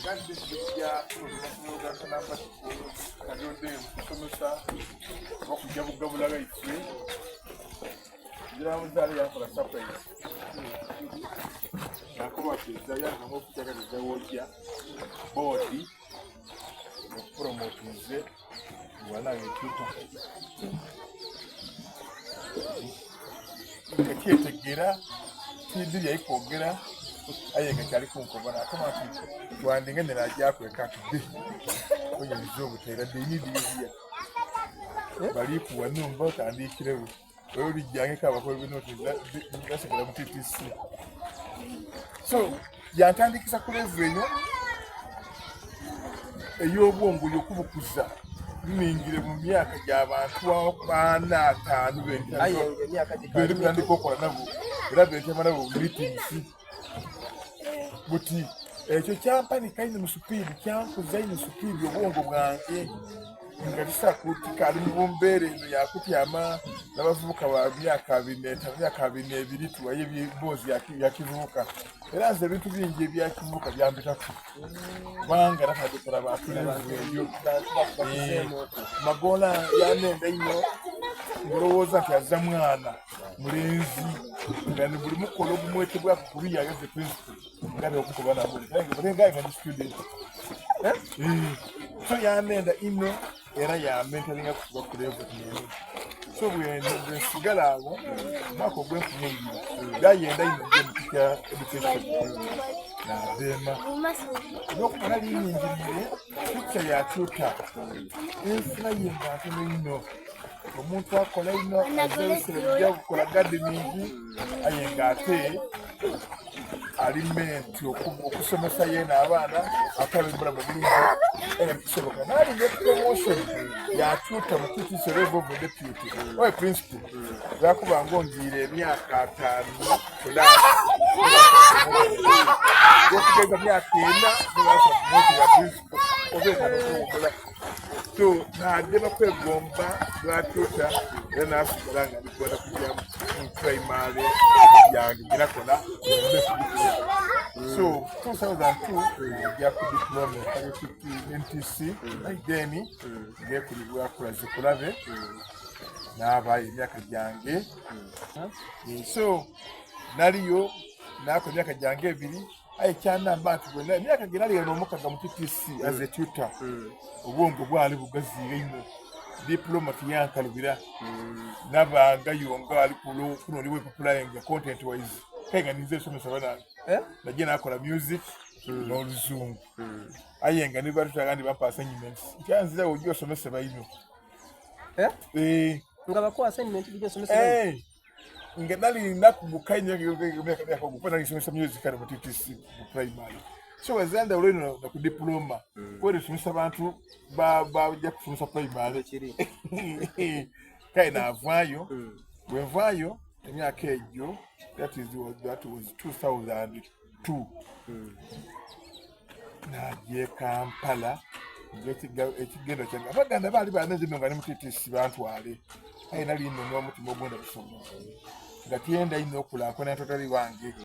kandi bijja kunoga kanamba kanyode kusomesa okujja bugabula gaife ngira muzali yakola surprise nakoba kiza yanga okujagaliza wojja body promotize wala yetuta kakiyetegera kidi yayikwogera ayega kyali kunkobana akamati twandinga ne najja kweka kidi oyo nzo butera dini diya bali kuwa numba kandikirewo oyo lijjange kabako binoti zasigala mu TTC so yantandikisa ku level eyo ey'obwongo yokubukuza nimingire mu myaka gy'abantu abaana ataano bentandika okola nabo era bentema nabo meetings buti ekyo kyampanika ine mu supiidi kyankuza ine supiidi obwongo bwange nga tisakutika ali mu mbeera eno yakutyama n'abavubuka ba myaka 2 tuwaye ebyemboozi yakivubuka era nze ebintu bingi ebyakivubuka byambitako kubanga natadekera abantu eyo magoola yanenda ino ngolowooza nti azza mwana mulenzi nga ne buli mukola ogumwetebwako kubi yageze principal ngabe okukoba namulengaenga ndi student so yanenda ino era ya mentoringa kuba ku level nene so bwensigala awo mwaka ogwenfunyengira gayenda ino ngemukika education nadema n'okukola linyingirire picture yakyuta enfuna ye ng'atono ino omuntu akola ino azebisire bijja kukola gardening aye ng'ate alimenti okusomesa yena abaana atabibula mu bulungi era kisoboka naali ne promotion yakyuta mu TTC level of deputy oye principal lwakuba ng'ongiire emyaka 5 okugeza myaka 4 obeera so nadema kwegomba lwakyuta era nasigala nga ndikwenda kujya mu primary yange girakola so 2002 njya ku diploma NTC then ngekulibwa kula zikulabe n'abaye emyaka gyange so naliyo nako emyaka gyange 2 aye kyanamba nti bwena emyaka gye nali n'omukaga mu TTC as a tutor obwongo bwali bugaziire ino diploma yankalubira nabanga yonga ali kunoliwe popularinga content wise kaiga nize esomesa bana najje nakola music n'oluzungu aye nga ne batu tagandi bampa assignments kyanziza ojjo somesa bayino nga bako assignment bijjo somesa nga nali nakubukaine ngeka okupana nisomesa music kale mu TTC mu primary so wazanda uleno na ku diploma kweli somesa abantu bajja kusomesa primary kai na avayo wevayo emyaka ejo that was 2002 naje Kampala ekigendo kyange abaganda bali baneze nga mu TTC bantwale aye nali nno n'omutima ogwenda kusoma nga tienda ino okulankulana totali wange